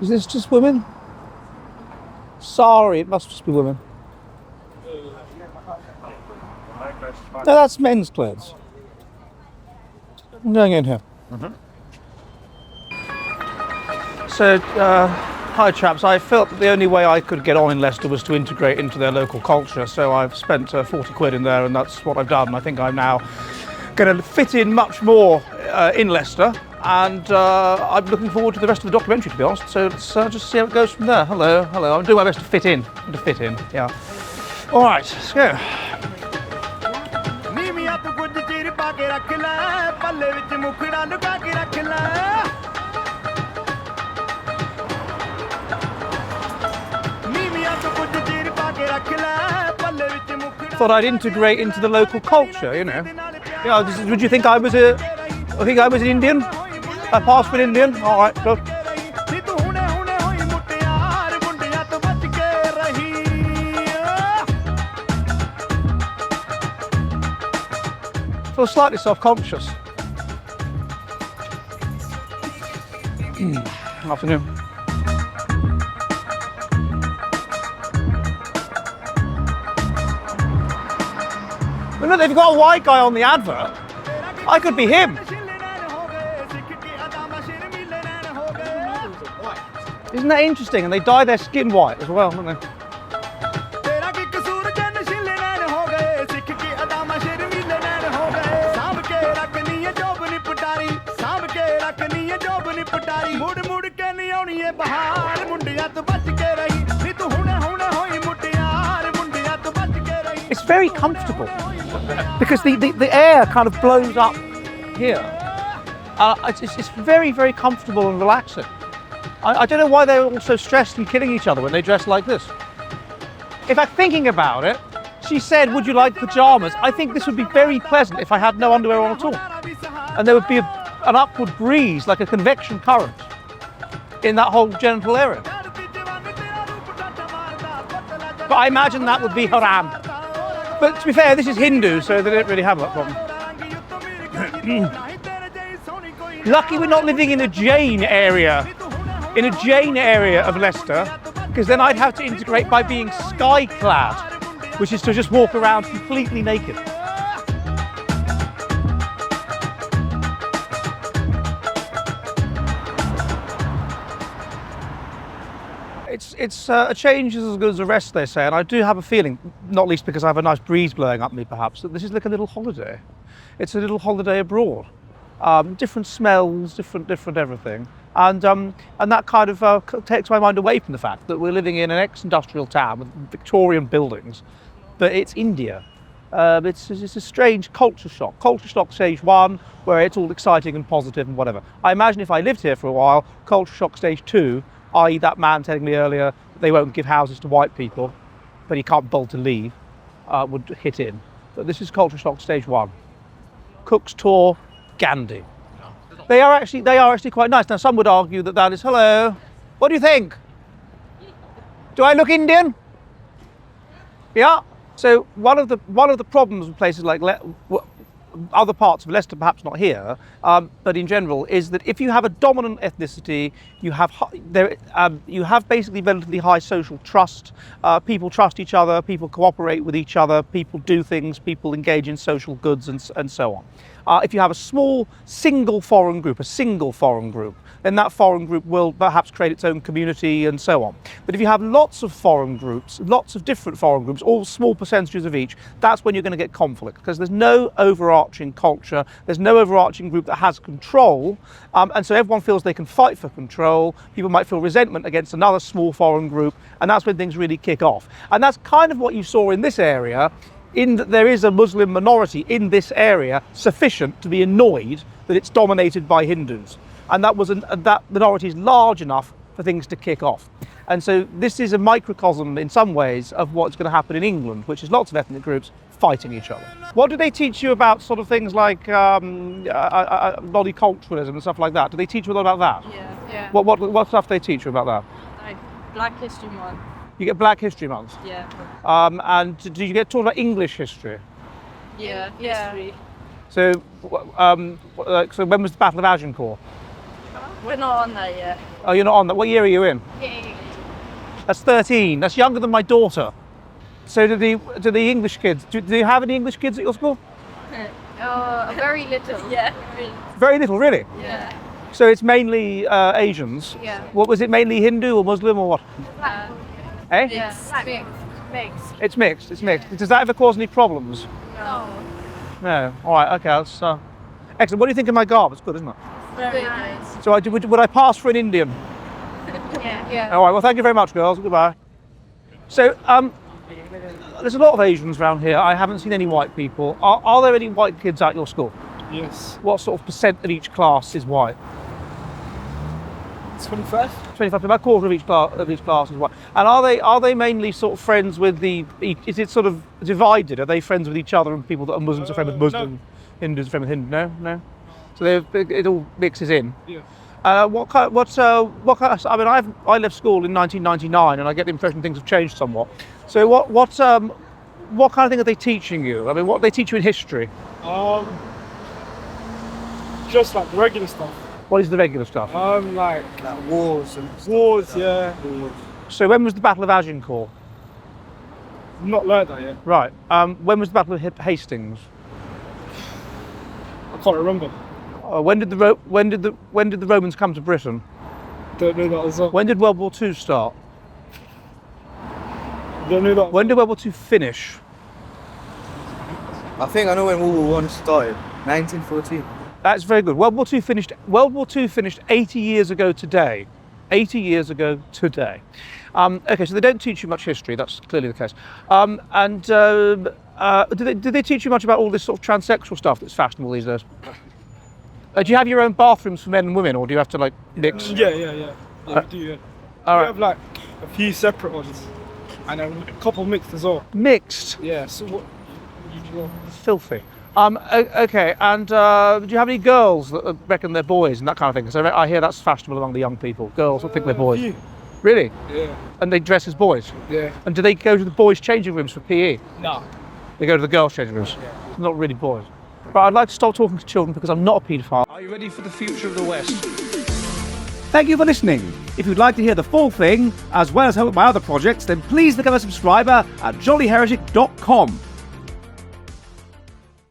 Is this just women? Sorry, it must just be women. No, that's men's clothes. I'm going in here. So, hi chaps, I felt that the only way I could get on in Leicester was to integrate into their local culture, so I've spent 40 quid in there and that's what I've done. I think I'm now going to fit in much more in Leicester, and I'm looking forward to the rest of the documentary, to be honest, so let's just see how it goes from there. Hello, I'm doing my best to fit in, yeah. All right, let's go. Thought I'd integrate into the local culture, you know. Would you think I was an Indian? A passport Indian? All right, good. Feel slightly self-conscious. Afternoon. But look, they've got a white guy on the advert. I could be him. Isn't that interesting? And they dye their skin white as well, don't they? It's very comfortable because the air kind of blows up here. It's very, very comfortable and relaxing. I don't know why they're all so stressed and killing each other when they dress like this. In fact, thinking about it, she said, would you like pajamas? I think this would be very pleasant if I had no underwear on at all. And there would be an upward breeze, like a convection current, in that whole genital area. But I imagine that would be haram. But to be fair, this is Hindu, so they don't really have that problem. Lucky we're not living in a Jain area of Leicester, because then I'd have to integrate by being sky-clad, which is to just walk around completely naked. It's a change is as good as a rest, they say, and I do have a feeling, not least because I have a nice breeze blowing up me perhaps, that this is like a little holiday. It's a little holiday abroad. Different smells, different everything. And that kind of takes my mind away from the fact that we're living in an ex-industrial town with Victorian buildings, but it's India. It's a strange culture shock stage 1, where it's all exciting and positive and whatever. I imagine if I lived here for a while, culture shock stage 2, i.e. that man telling me earlier that they won't give houses to white people, but he can't bolt to leave, would hit in. But this is culture shock stage 1. Cook's Tor, Gandhi. They are actually quite nice. Now some would argue that is, hello, what do you think? Do I look Indian? Yeah. So one of the problems with places like other parts of Leicester, perhaps not here, but in general, is that if you have a dominant ethnicity, you have basically relatively high social trust. People trust each other, people cooperate with each other, people do things, people engage in social goods, and so on. If you have a small single foreign group, then that foreign group will perhaps create its own community and so on. But if you have lots of foreign groups, lots of different foreign groups, all small percentages of each, that's when you're going to get conflict, because there's no overarching culture, there's no overarching group that has control, and so everyone feels they can fight for control. People might feel resentment against another small foreign group, and that's when things really kick off. And that's kind of what you saw in this area, in that there is a Muslim minority in this area sufficient to be annoyed that it's dominated by Hindus. And that minority is large enough for things to kick off. And so this is a microcosm in some ways of what's going to happen in England, which is lots of ethnic groups fighting each other. What do they teach you about sort of things like multiculturalism and stuff like that? Do they teach you a lot about that? Yeah. What stuff do they teach you about that? Like Black History Month. You get Black History Month? Yeah. And do you get taught about English history? Yeah. History. So when was the Battle of Agincourt? We're not on that yet. Oh, you're not on that. What year are you in? That's 13. That's younger than my daughter. So do the English kids? Do you have any English kids at your school? Very little. Yeah. Very little, really. Yeah. So it's mainly Asians. Yeah. What was it? Mainly Hindu or Muslim or what? Eh? Yeah. Mixed. It's mixed. It's mixed. Does that ever cause any problems? No. No. All right. Okay. That's excellent. What do you think of my garb? It's good, isn't it? Very nice. So would I pass for an Indian? Yeah. All right. Well, thank you very much, girls. Goodbye. So there's a lot of Asians around here. I haven't seen any white people. Are there any white kids at your school? Yes. What sort of percent of each class is white? 25? 25, about a quarter of each class is white. And are they mainly sort of friends with is it sort of divided? Are they friends with each other and people that are Muslims are friends with Muslims, No. Hindus are friends with Hindus? No? So it all mixes in. Yeah. I mean, I left school in 1999 and I get the impression things have changed somewhat. So what kind of thing are they teaching you? I mean, what they teach you in history? Just like regular stuff. What is the regular stuff? Like Wars and wars, yeah. So when was the Battle of Agincourt? Not learned that yet. Right. When was the Battle of Hastings? I can't remember. When did the Romans come to Britain? Don't know that as well. When did World War II start? Don't know that. When did World War II finish? I think I know when World War I started. 1914. That's very good. World War II finished 80 years ago today. 80 years ago today. Okay, so they don't teach you much history. That's clearly the case. Do they teach you much about all this sort of transsexual stuff that's fashionable these days? Do you have your own bathrooms for men and women, or do you have to like mix? Yeah, we do, yeah. All We right. have like a few separate ones. And a couple mixed as well. Mixed. Yeah, so what? Filthy. Okay, and do you have any girls that reckon they're boys and that kind of thing? So I hear that's fashionable among the young people. Girls that think they're boys. Few. Really? Yeah, And they dress as boys? yeah. And do they go to the boys' changing rooms for PE? No. They go to the girls' changing rooms? Not really boys. But I'd like to stop talking to children because I'm not a paedophile. Are you ready for the future of the West? Thank you for listening. If you'd like to hear the full thing, as well as help with my other projects, then please become a subscriber at jollyheretic.com.